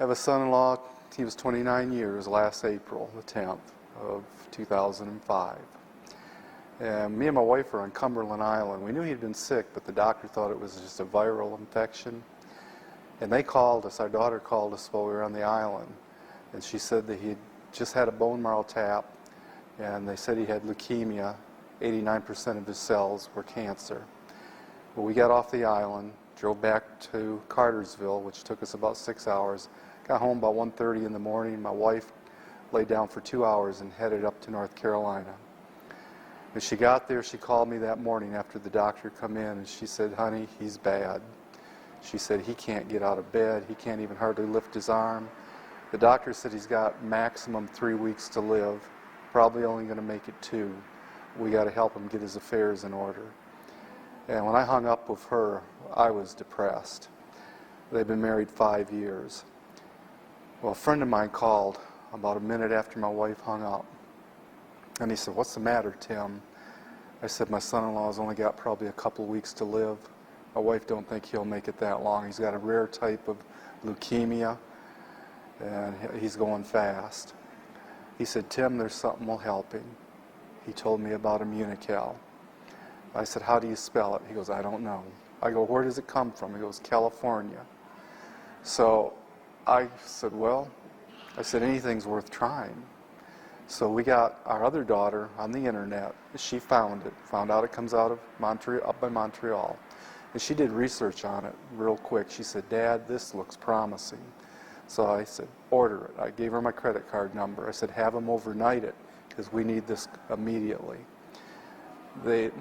I have a son-in-law. He was 29 years last April, the 10th of 2005. And me and my wife were on Cumberland Island. We knew he'd been sick, but the doctor thought it was just a viral infection. And they called us, our daughter called us while we were on the island. And she said that he had just had a bone marrow tap, and they said he had leukemia. 89% of his cells were cancer. Well, we got off the island, drove back to Cartersville, which took us about 6 hours. Got home about 1:30 in the morning. My wife laid down for 2 hours and headed up to North Carolina. When she got there, she called me that morning after the doctor come in, and she said, "Honey, he's bad." She said, "He can't get out of bed. He can't even hardly lift his arm. The doctor said he's got maximum 3 weeks to live, probably only going to make it 2. We got to help him get his affairs in order." And when I hung up with her, I was depressed. They've been married 5 years. Well, a friend of mine called about a minute after my wife hung up. And he said, "What's the matter, Tim?" I said, "My son-in-law's only got probably a couple weeks to live. My wife don't think he'll make it that long. He's got a rare type of leukemia, and he's going fast." He said, "Tim, there's something will help him." He told me about Immunocal. I said, "How do you spell it?" He goes, "I don't know." I go, "Where does it come from?" He goes, "California." So I said, "Well," I said, "anything's worth trying." So we got our other daughter on the internet. She found out it comes out of Montreal, up by Montreal. And she did research on it real quick. She said, "Dad, this looks promising." So I said, "Order it." I gave her my credit card number. I said, "Have them overnight it, because we need this immediately."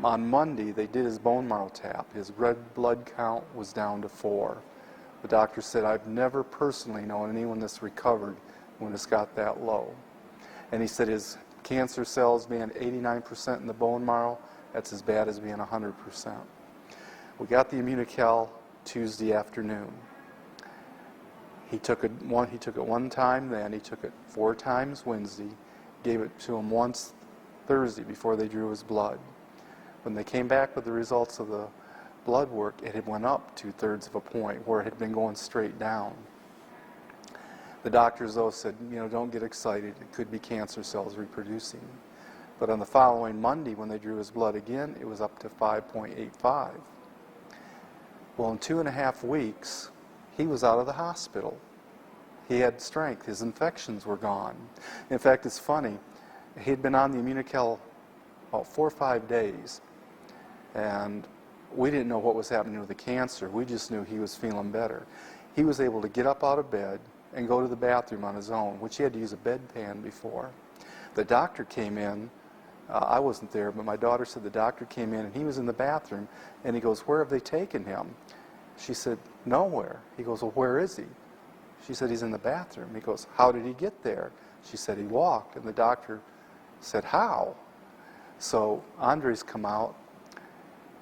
On Monday, they did his bone marrow tap. His red blood count was down to 4. The doctor said, "I've never personally known anyone that's recovered when it's got that low." And he said his cancer cells being 89% in the bone marrow, that's as bad as being 100%. We got the Immunocal Tuesday afternoon. He took it one time then, he took it 4 times Wednesday, gave it to him once Thursday before they drew his blood. When they came back with the results of the blood work, it had went up 2/3 of a point where it had been going straight down. The doctors, though, said, "Don't get excited. It could be cancer cells reproducing." But on the following Monday, when they drew his blood again, it was up to 5.85. Well, in 2.5 weeks, he was out of the hospital. He had strength. His infections were gone. In fact, it's funny. He'd been on the Immunocal about 4 or 5 days, and we didn't know what was happening with the cancer. We just knew he was feeling better. He was able to get up out of bed and go to the bathroom on his own, which he had to use a bedpan before. The doctor came in. I wasn't there, but my daughter said the doctor came in, and he was in the bathroom, and he goes, "Where have they taken him?" She said, "Nowhere." He goes, "Well, where is he?" She said, "He's in the bathroom." He goes, "How did he get there?" She said, "He walked." And the doctor said, "How?" So Andre's come out,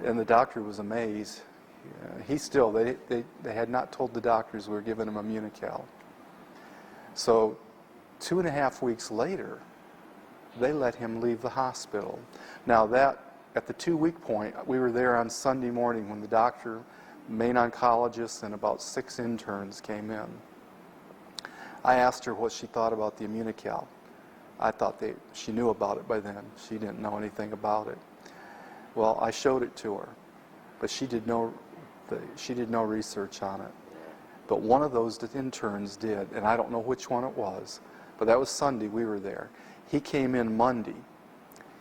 and the doctor was amazed. They had not told the doctors we were giving him Immunocal. So 2.5 weeks later, they let him leave the hospital. Now at the 2-week point, we were there on Sunday morning when the doctor, main oncologist, and about 6 interns came in. I asked her what she thought about the Immunocal. I thought she knew about it by then. She didn't know anything about it. Well, I showed it to her, but she did no research on it. But one of those interns did, and I don't know which one it was, but that was Sunday. We were there. He came in Monday.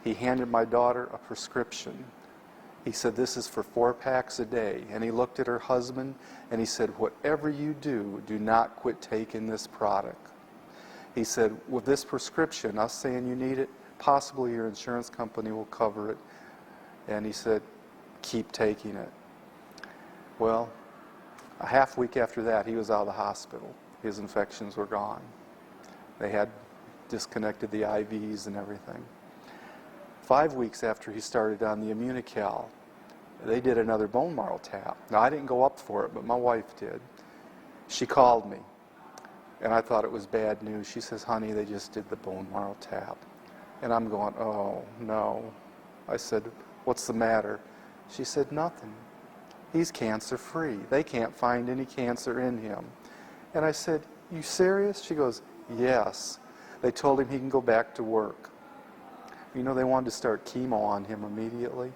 He handed my daughter a prescription. He said, "This is for 4 packs a day." And he looked at her husband, and he said, "Whatever you do not quit taking this product." He said, "With this prescription, us saying you need it, possibly your insurance company will cover it." And he said, "Keep taking it." Well, a half week after that, he was out of the hospital. His infections were gone. They had disconnected the IVs and everything. 5 weeks after he started on the Immunocal, they did another bone marrow tap. Now, I didn't go up for it, but my wife did. She called me, and I thought it was bad news. She says, "Honey, they just did the bone marrow tap." And I'm going, "Oh, no." I said, "What's the matter?" She said, "Nothing. He's cancer-free. They can't find any cancer in him." And I said, You serious? She goes, yes. They told him he can go back to work. You know, they wanted to start chemo on him immediately.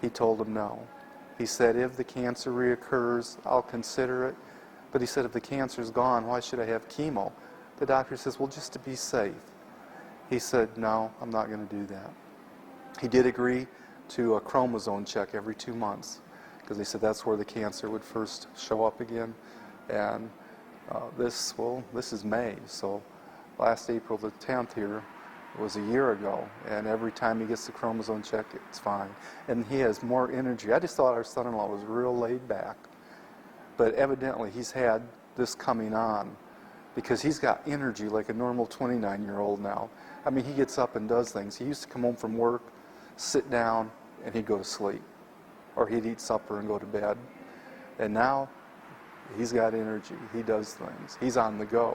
He told them no. He said, if the cancer reoccurs, I'll consider it. But he said, if the cancer's gone, why should I have chemo? The doctor says, well, just to be safe. He said, no, I'm not going to do that. He did agree to a chromosome check every 2 months, because he said that's where the cancer would first show up again. And this is May, so last April the 10th here was a year ago, and every time he gets the chromosome check, it's fine. And he has more energy. I just thought our son-in-law was real laid back, but evidently he's had this coming on, because he's got energy like a normal 29-year-old now. I mean, he gets up and does things. He used to come home from work, sit down, and he'd go to sleep, or he'd eat supper and go to bed. And now he's got energy. He does things. He's on the go.